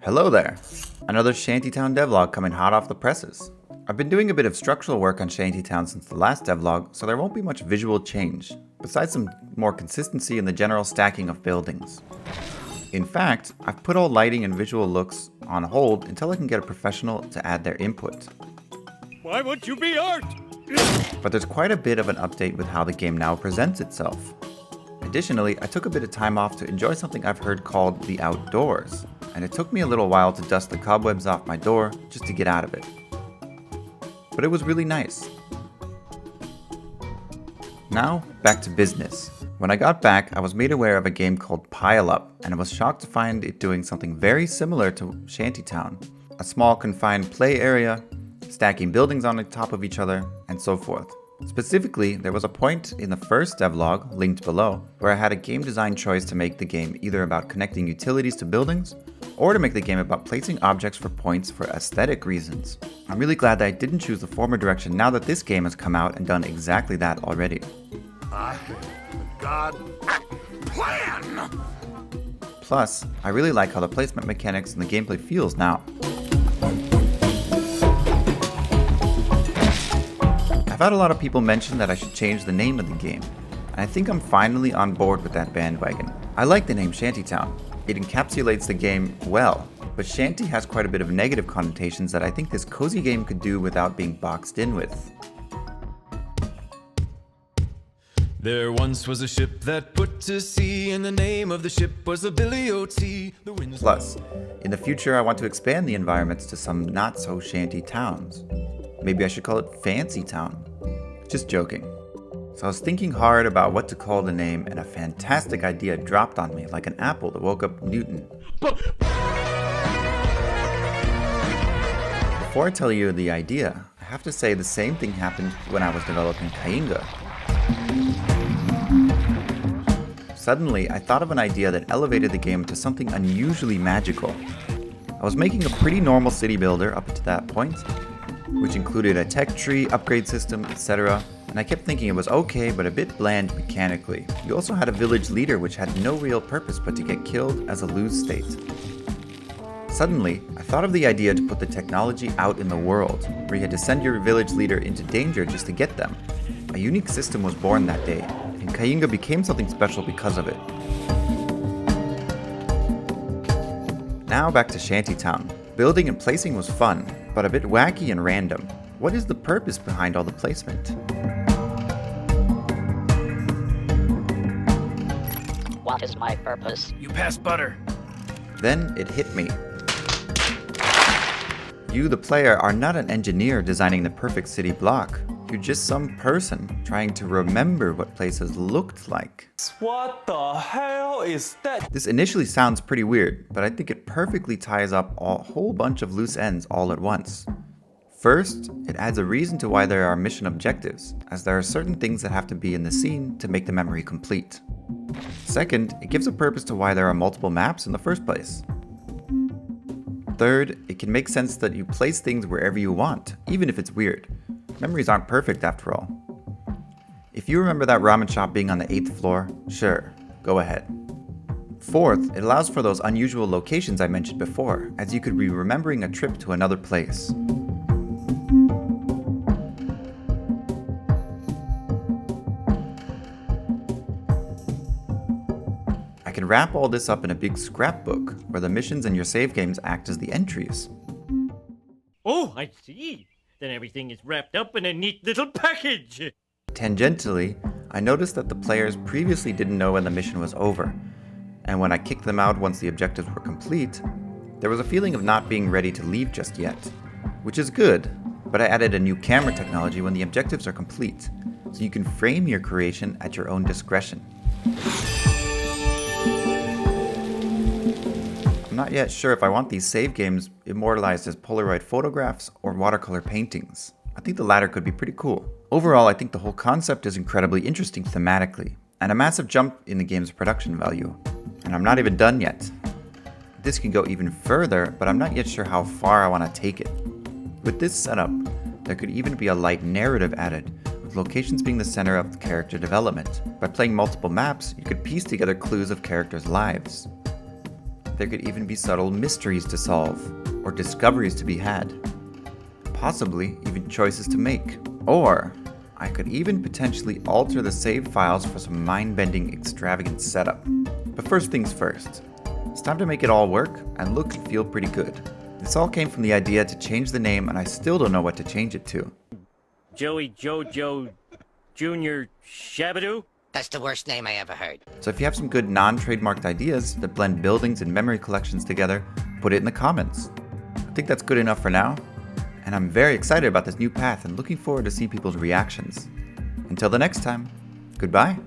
Hello there! Another ShantyTown Devlog coming hot off the presses. I've been doing a bit of structural work on Shantytown since the last devlog, so there won't be much visual change, besides some more consistency in the general stacking of buildings. In fact, I've put all lighting and visual looks on hold until I can get a professional to add their input. Why won't you be art? But there's quite a bit of an update with how the game now presents itself. Additionally, I took a bit of time off to enjoy something I've heard called the outdoors, and it took me a little while to dust the cobwebs off my door just to get out of it. But it was really nice. Now, back to business. When I got back, I was made aware of a game called PileUp, and I was shocked to find it doing something very similar to Shantytown. A small confined play area, stacking buildings on the top of each other, and so forth. Specifically, there was a point in the first devlog, linked below, where I had a game design choice to make the game either about connecting utilities to buildings, or to make the game about placing objects for points for aesthetic reasons. I'm really glad that I didn't choose the former direction now that this game has come out and done exactly that already. I have a god plan! Plus, I really like how the placement mechanics and the gameplay feels now. I've had a lot of people mention that I should change the name of the game, and I think I'm finally on board with that bandwagon. I like the name Shantytown. It encapsulates the game well, but Shanty has quite a bit of negative connotations that I think this cozy game could do without being boxed in with. There once was a ship that put to sea, and the name of the ship was the Billy O.T. Plus, in the future I want to expand the environments to some not so shanty towns. Maybe I should call it Fancy Town. Just joking. So I was thinking hard about what to call the name, and a fantastic idea dropped on me like an apple that woke up Newton. Before I tell you the idea, I have to say the same thing happened when I was developing Kainga. Suddenly, I thought of an idea that elevated the game to something unusually magical. I was making a pretty normal city builder up to that point, which included a tech tree, upgrade system, etc. And I kept thinking it was okay, but a bit bland mechanically. You also had a village leader which had no real purpose but to get killed as a lose state. Suddenly, I thought of the idea to put the technology out in the world, where you had to send your village leader into danger just to get them. A unique system was born that day, and Kainga became something special because of it. Now back to Shantytown. Building and placing was fun, but a bit wacky and random. What is the purpose behind all the placement? What is my purpose? You pass butter. Then it hit me. You, the player, are not an engineer designing the perfect city block. You're just some person trying to remember what places looked like. What the hell is that? This initially sounds pretty weird, but I think it perfectly ties up a whole bunch of loose ends all at once. First, it adds a reason to why there are mission objectives, as there are certain things that have to be in the scene to make the memory complete. Second, it gives a purpose to why there are multiple maps in the first place. Third, it can make sense that you place things wherever you want, even if it's weird. Memories aren't perfect after all. If you remember that ramen shop being on the 8th floor, sure, go ahead. Fourth, it allows for those unusual locations I mentioned before, as you could be remembering a trip to another place. I can wrap all this up in a big scrapbook, where the missions and your save games act as the entries. Oh, I see. Then everything is wrapped up in a neat little package. Tangentially, I noticed that the players previously didn't know when the mission was over, and when I kicked them out once the objectives were complete, there was a feeling of not being ready to leave just yet, which is good, but I added a new camera technology when the objectives are complete, so you can frame your creation at your own discretion. I'm not yet sure if I want these save games immortalized as Polaroid photographs or watercolor paintings. I think the latter could be pretty cool. Overall, I think the whole concept is incredibly interesting thematically, and a massive jump in the game's production value. And I'm not even done yet. This can go even further, but I'm not yet sure how far I want to take it. With this setup, there could even be a light narrative added, with locations being the center of the character development. By playing multiple maps, you could piece together clues of characters' lives. there could even be subtle mysteries to solve, or discoveries to be had. Possibly even choices to make. Or I could even potentially alter the save files for some mind-bending extravagant setup. But first things first. It's time to make it all work and look and feel pretty good. This all came from the idea to change the name, and I still don't know what to change it to. Joey Jojo Jr. Shabadoo? That's the worst name I ever heard. So if you have some good non-trademarked ideas that blend buildings and memory collections together, put it in the comments. I think that's good enough for now, and I'm very excited about this new path and looking forward to see people's reactions. Until the next time, goodbye.